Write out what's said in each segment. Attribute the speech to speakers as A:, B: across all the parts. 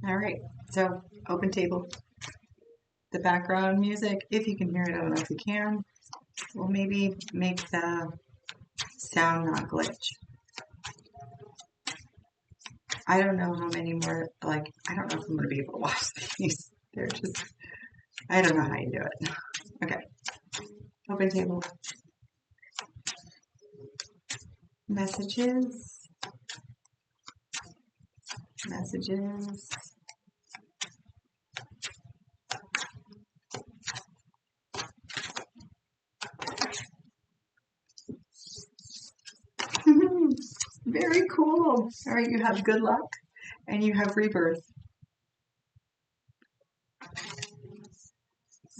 A: All right, so open table. The background music, if you can hear it, I don't know if you can, will maybe make the sound not glitch. I don't know how many more, like, I don't know if I'm going to be able to watch these. They're just, I don't know how you do it. Okay, open table. Messages. Messages. Very cool. All right, you have good luck and you have rebirth.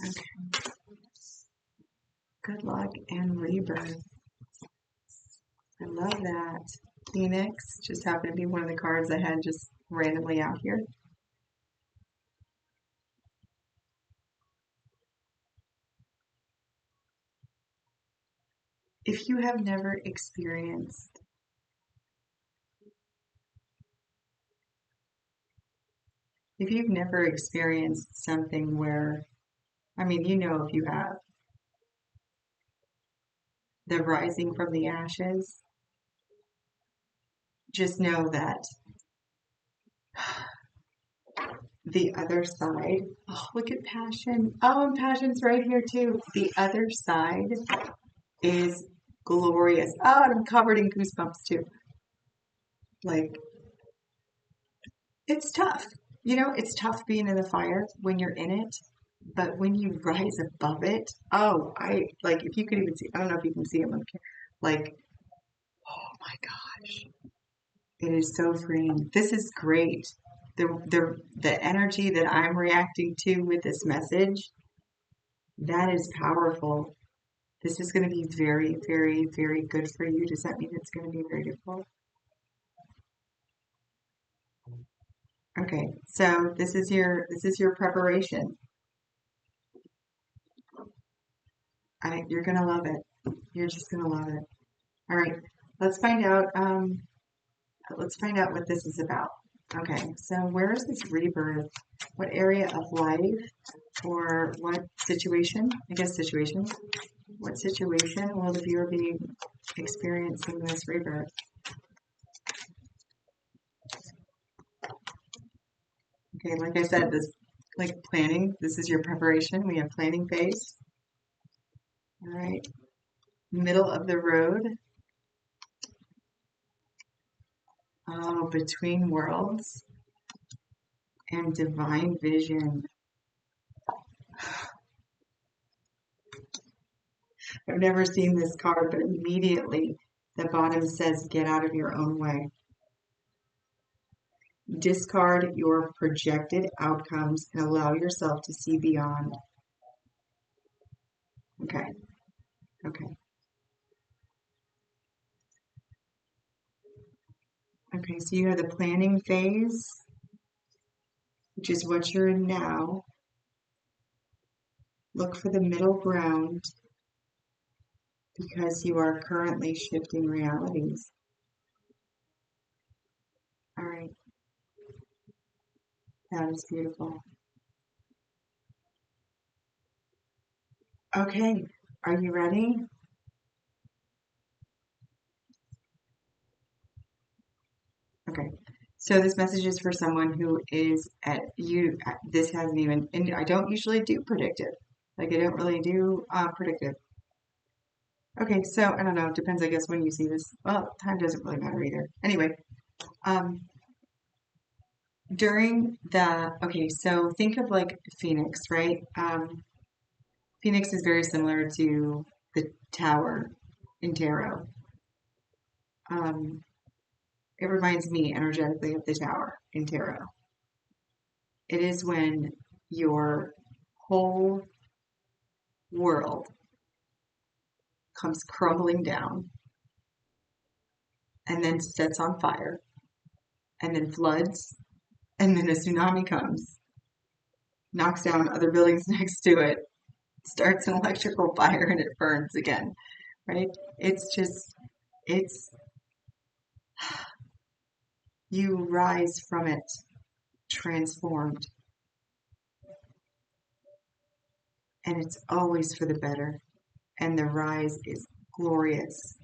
A: Okay. Good luck and rebirth. I love that. Phoenix just happened to be one of the cards I had just randomly out here. If you have never experienced if you've never experienced something where, I mean, you know, if you have the rising from the ashes, just know that the other side, oh, look at passion. Oh, and passion's right here too. The other side is glorious. Oh, and I'm covered in goosebumps too. Like, it's tough. You know, it's tough being in the fire when you're in it, but when you rise above it, oh, I like if you could even see, I don't know if you can see it on the like, oh my gosh, it is so freeing. This is great. The energy that I'm reacting to with this message, that is powerful. This is going to be very, very, very good for you. Does that mean it's going to be very difficult? Okay, so this is your preparation. You're gonna love it. You're just gonna love it. All right, let's find out. Let's find out what this is about. Okay, so where is this rebirth? What area of life or what situation? I guess situation. What situation will the viewer be experiencing this rebirth? Okay, like I said, this like planning. This is your preparation. We have planning phase. All right, middle of the road. Oh, between worlds and divine vision. I've never seen this card, but immediately the bottom says, get out of your own way. Discard your projected outcomes and allow yourself to see beyond. Okay, okay, okay. So you have the planning phase, which is what you're in now. Look for the middle ground because you are currently shifting realities. All right, that is beautiful. Okay, are you ready? Okay. So this message is for someone who is at you. This hasn't even, and I don't usually do predictive. Like I don't really do predictive. Okay, so I don't know. It depends, I guess, when you see this. Well, time doesn't really matter either. Anyway, um, during the okay, so think of like Phoenix, right? Phoenix is very similar to the Tower in tarot. Um, it reminds me energetically of the Tower in tarot. It is when your whole world comes crumbling down and then sets on fire and then floods and then a tsunami comes, knocks down other buildings next to it, starts an electrical fire and it burns again, right? It's just, it's, you rise from it. transformed. And it's always for the better. And the rise is glorious.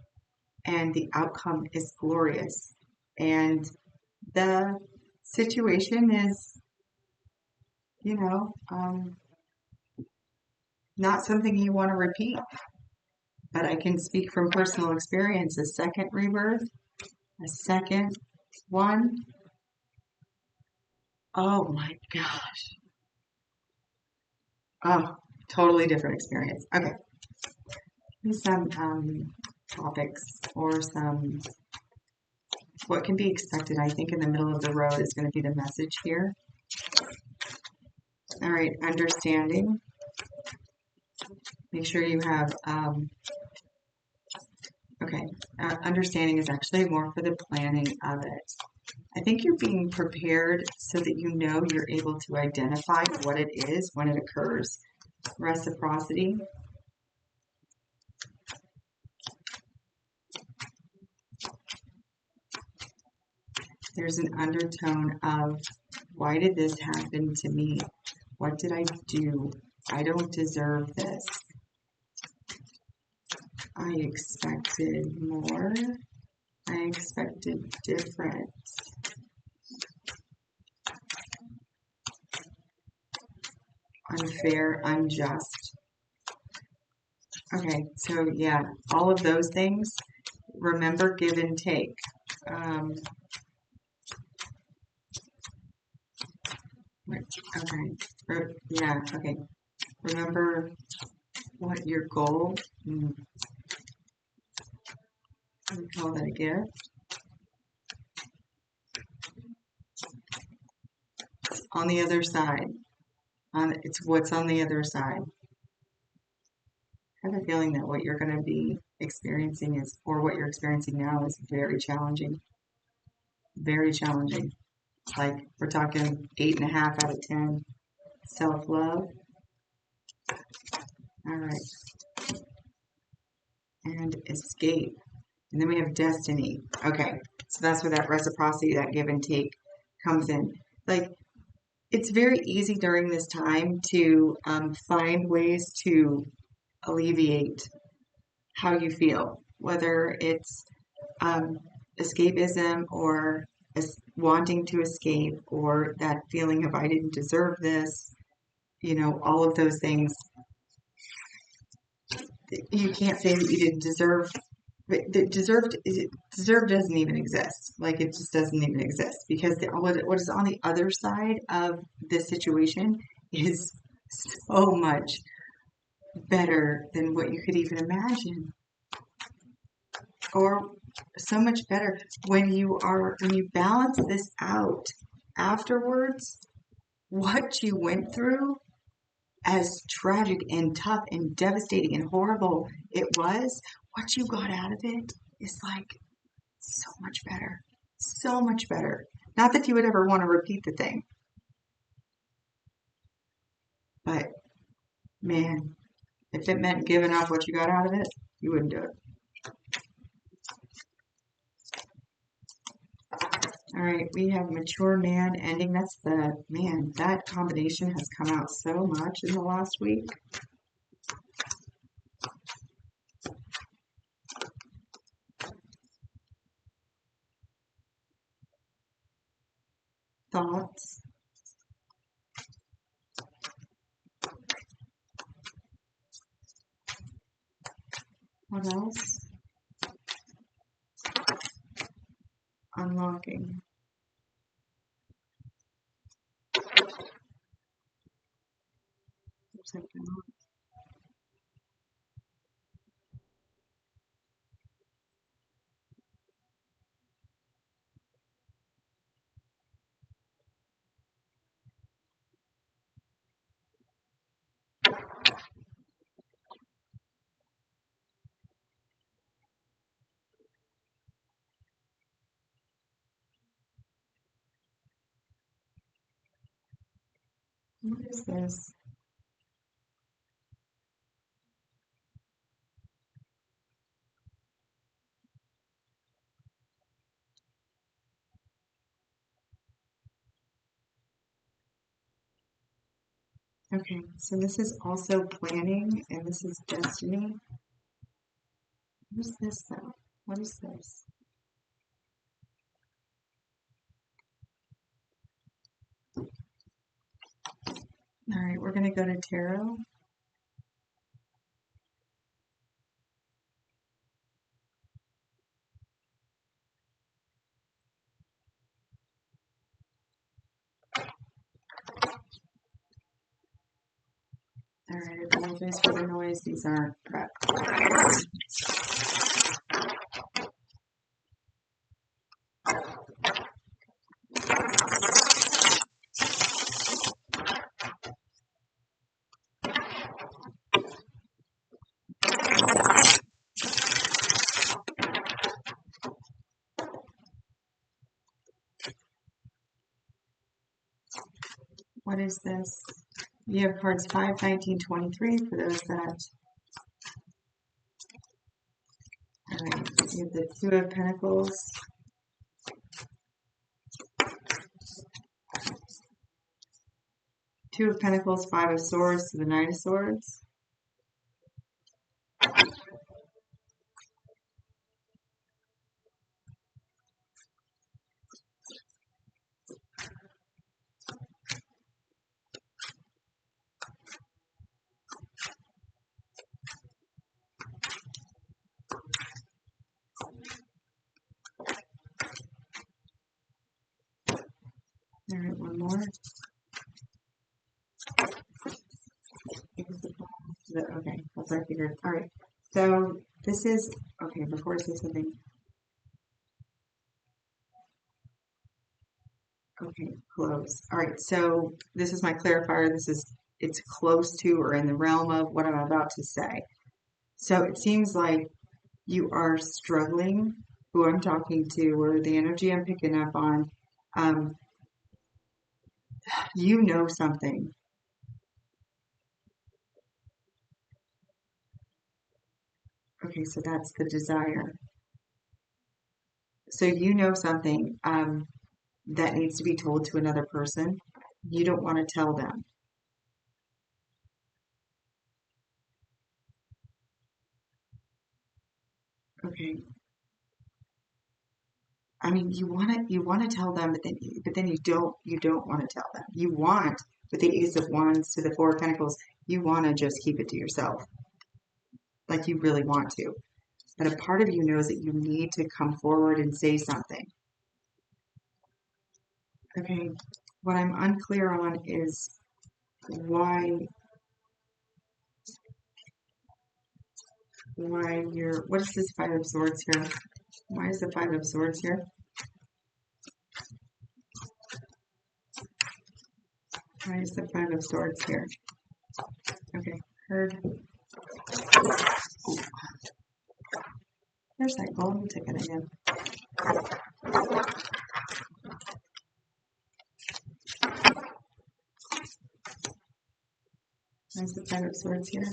A: And the outcome is glorious. And the situation is, you know, not something you want to repeat. But I can speak from personal experience. A second rebirth, a second one. Oh my gosh. Oh, totally different experience. Okay. Some topics or some what can be expected. I think in the middle of the road is going to be the message here. All right, understanding. Make sure you have, okay, understanding is actually more for the planning of it. I think you're being prepared so that you know you're able to identify what it is when it occurs. Reciprocity. There's an undertone of, why did this happen to me? What did I do? I don't deserve this. I expected more. I expected different. Unfair, unjust. Okay, so yeah, all of those things. Remember, give and take. Okay, yeah, okay. Remember what your goal, we call that a gift. On the other side, it's what's on the other side. I have a feeling that what you're going to be experiencing is, or what you're experiencing now is very challenging. Very challenging. Like we're talking 8.5 out of 10. Self-love. All right. And escape. And then we have destiny. Okay. So that's where that reciprocity, that give and take comes in. Like, it's very easy during this time to find ways to alleviate how you feel, whether it's escapism or wanting to escape or that feeling of I didn't deserve this, all of those things. You can't say that you didn't deserve. The deserved doesn't even exist. Like it just doesn't even exist because what is on the other side of this situation is so much better than what you could even imagine, or so much better when you balance this out afterwards. What you went through, as tragic and tough and devastating and horrible it was, what you got out of it is like so much better. So much better. Not that you would ever want to repeat the thing, but man, if it meant giving up what you got out of it, you wouldn't do it. All right, we have mature man ending. That's that combination has come out so much in the last week. Thoughts. What else? Unlocking. What is this? Okay, so this is also planning, and this is destiny. What is this, though? What is this? All right, we're going to go to tarot. All right, I apologize for the noise. These aren't prepped. What is this? You have cards 5, 19, 23 for those that. All right, you have the Two of Pentacles. Two of Pentacles, Five of Swords to the Knight of Swords. All right, one more. Okay, that's what I figured. All right, so this is, okay, before I say something, okay, close. All right, so this is my clarifier. It's close to or in the realm of what I'm about to say. So it seems like you are struggling, who I'm talking to, or the energy I'm picking up on. Um, you know something. Okay, so that's the desire. So you know something that needs to be told to another person. You don't want to tell them. Okay. I mean, you want to tell them, but then you don't want to tell them. You want, with the Ace of Wands to the Four of Pentacles, you want to just keep it to yourself, like you really want to. But a part of you knows that you need to come forward and say something. Okay. What I'm unclear on is why what is this Five of Swords here? Why is the Five of Swords here? Why is the Five of Swords here? Okay, heard. There's that golden ticket again. Where's the Five of Swords here?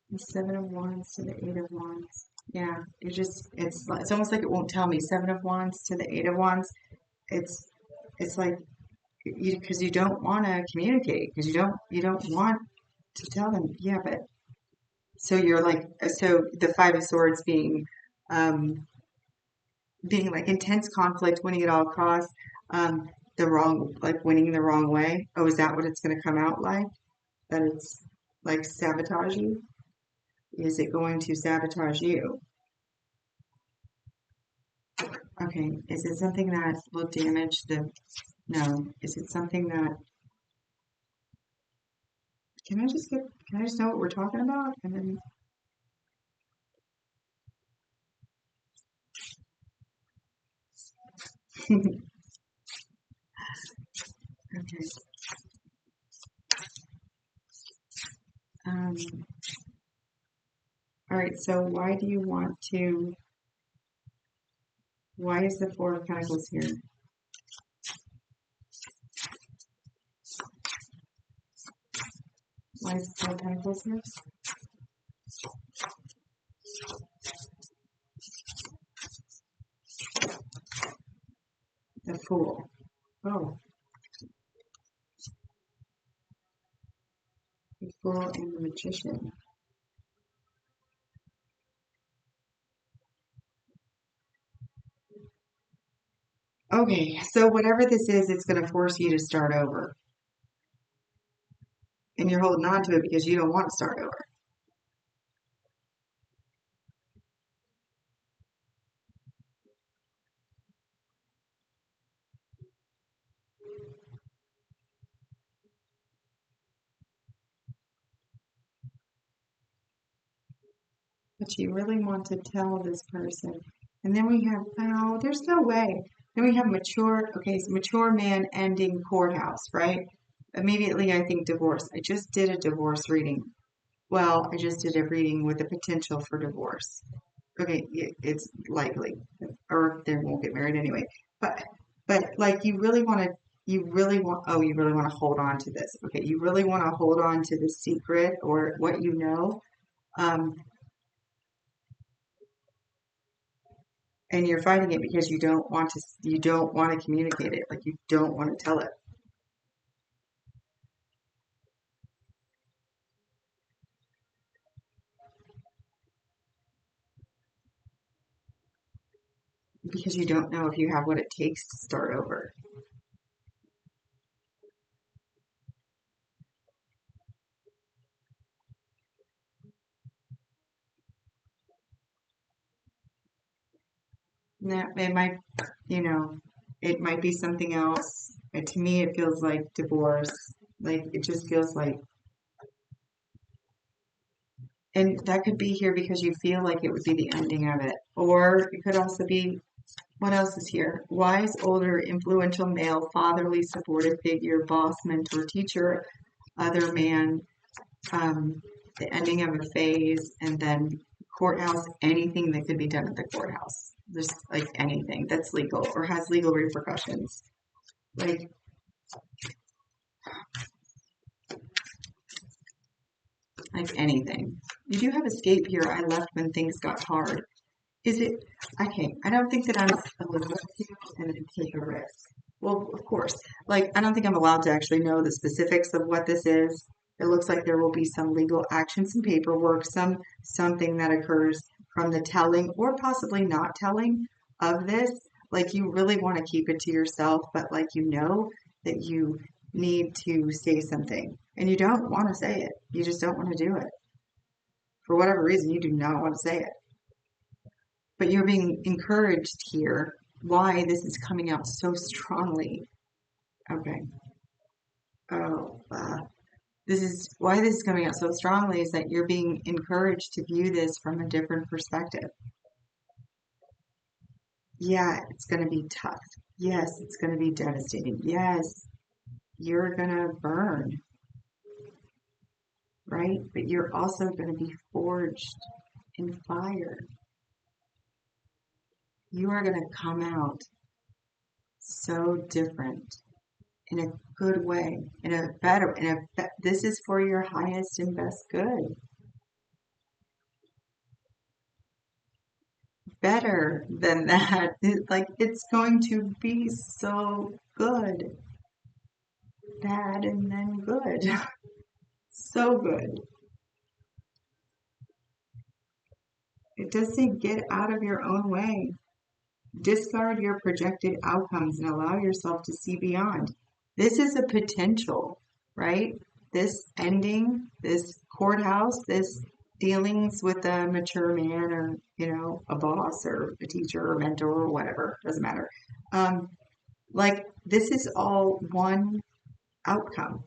A: The Seven of Wands to the Eight of Wands. Yeah, it's almost like it won't tell me. Seven of Wands to the Eight of Wands. It's like because you don't want to communicate because you don't want to tell them. Yeah, but so you're like so the Five of Swords um being like intense conflict, winning at all costs, the wrong like winning the wrong way. Oh, is that what it's going to come out like? That it's like sabotage you? Is it going to sabotage you? Okay, is it something that will damage the, no, is it something that, can I just know what we're talking about? And then, okay, um, All right, so why do you want to, why is the Four of Pentacles here? Why is the Four of Pentacles here? The Fool. Oh, the Fool and the Magician. Okay, so whatever this is, it's going to force you to start over. And you're holding on to it because you don't want to start over. But you really want to tell this person. And then we have, oh, there's no way. Then we have mature, okay, so mature man ending courthouse, right? Immediately I think divorce. I just did a divorce reading. Well, I just did a reading with the potential for divorce. Okay, it's likely, or they won't get married anyway. But, like you really want to hold on to this. Okay, you really want to hold on to the secret or what you know. Um, and you're fighting it because you don't want to communicate it, like you don't want to tell it because you don't know if you have what it takes to start over. Now it might, you know, it might be something else. And to me it feels like divorce. Like it just feels like, and that could be here because you feel like it would be the ending of it, or it could also be, what else is here? Wise, older, influential male, fatherly, supportive figure, boss, mentor, teacher, other man, um, the ending of a phase, and then courthouse, anything that could be done at the courthouse. Just like anything that's legal or has legal repercussions. Like, anything. You do have escape here. I left when things got hard. Is it okay? I don't think that I'm allowed to and then take a risk. Well, of course. Like, I don't think I'm allowed to actually know the specifics of what this is. It looks like there will be some legal action, some paperwork, something that occurs from the telling or possibly not telling of this. Like, you really want to keep it to yourself, but like you know that you need to say something and you don't want to say it. You just don't want to do it. For whatever reason, you do not want to say it. But you're being encouraged here. Why this is coming out so strongly. Okay. Oh, this is why this is coming out so strongly is that you're being encouraged to view this from a different perspective. Yeah, it's going to be tough. Yes, it's going to be devastating. Yes, you're going to burn, right? But you're also going to be forged in fire. You are going to come out so different in a good way, in a better, this is for your highest and best good. Better than that. Like, it's going to be so good. Bad and then good. So good. It does say get out of your own way. Discard your projected outcomes and allow yourself to see beyond. This is a potential, right? This ending, this courthouse, this dealings with a mature man or, a boss or a teacher or mentor or whatever, doesn't matter. Like, this is all one outcome.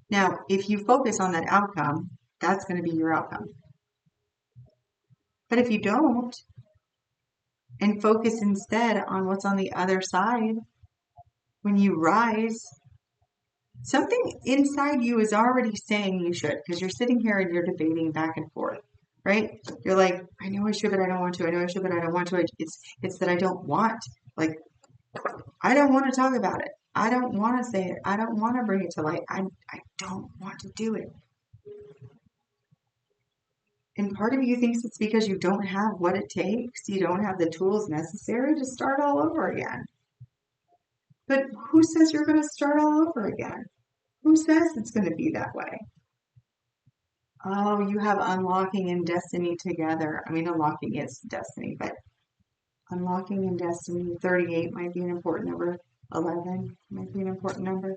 A: Now, if you focus on that outcome, that's going to be your outcome. But if you don't, and focus instead on what's on the other side, when you rise, something inside you is already saying you should, because you're sitting here and you're debating back and forth, right? You're like, I know I should, but I don't want to. I know I should, but I don't want to. It's that I don't want. Like, I don't want to talk about it. I don't want to say it. I don't want to bring it to light. I don't want to do it. And part of you thinks it's because you don't have what it takes. You don't have the tools necessary to start all over again. But who says you're going to start all over again? Who says it's going to be that way? Oh, you have unlocking and destiny together. I mean, unlocking is destiny, but unlocking and destiny, 38 might be an important number. 11 might be an important number.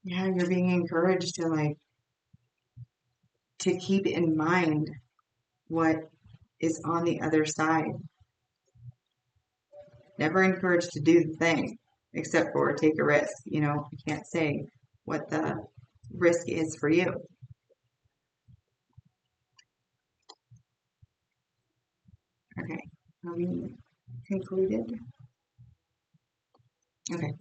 A: Yeah, you're being encouraged to keep in mind what is on the other side. Never encouraged to do the thing except for take a risk. You know, you can't say what the risk is for you. Okay, are we concluded? Okay.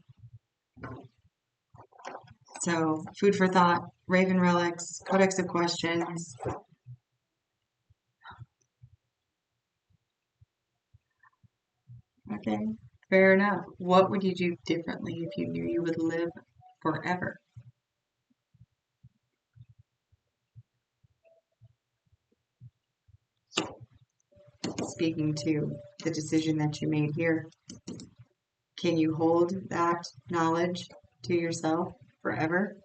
A: So, food for thought, Raven Relics, Codex of Questions. Okay, fair enough. What would you do differently if you knew you would live forever? Speaking to the decision that you made here, can you hold that knowledge to yourself forever?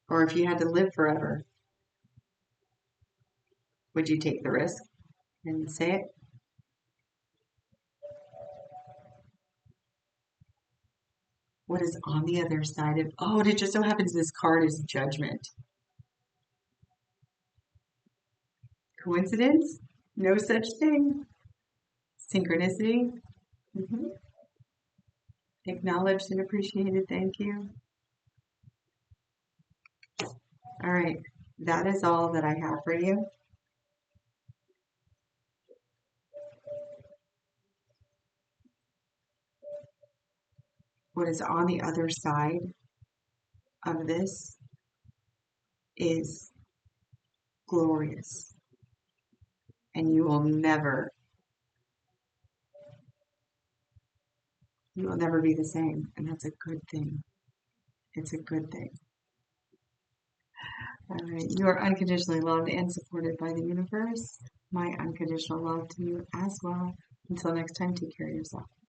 A: Or if you had to live forever, would you take the risk and say it? What is on the other side of, oh, and it just so happens this card is judgment. Coincidence? No such thing. Synchronicity? Mm-hmm. Acknowledged and appreciated. Thank you. All right. That is all that I have for you. What is on the other side of this is glorious. And you will never be the same. And that's a good thing. It's a good thing. All right. You are unconditionally loved and supported by the universe. My unconditional love to you as well. Until next time, take care of yourself.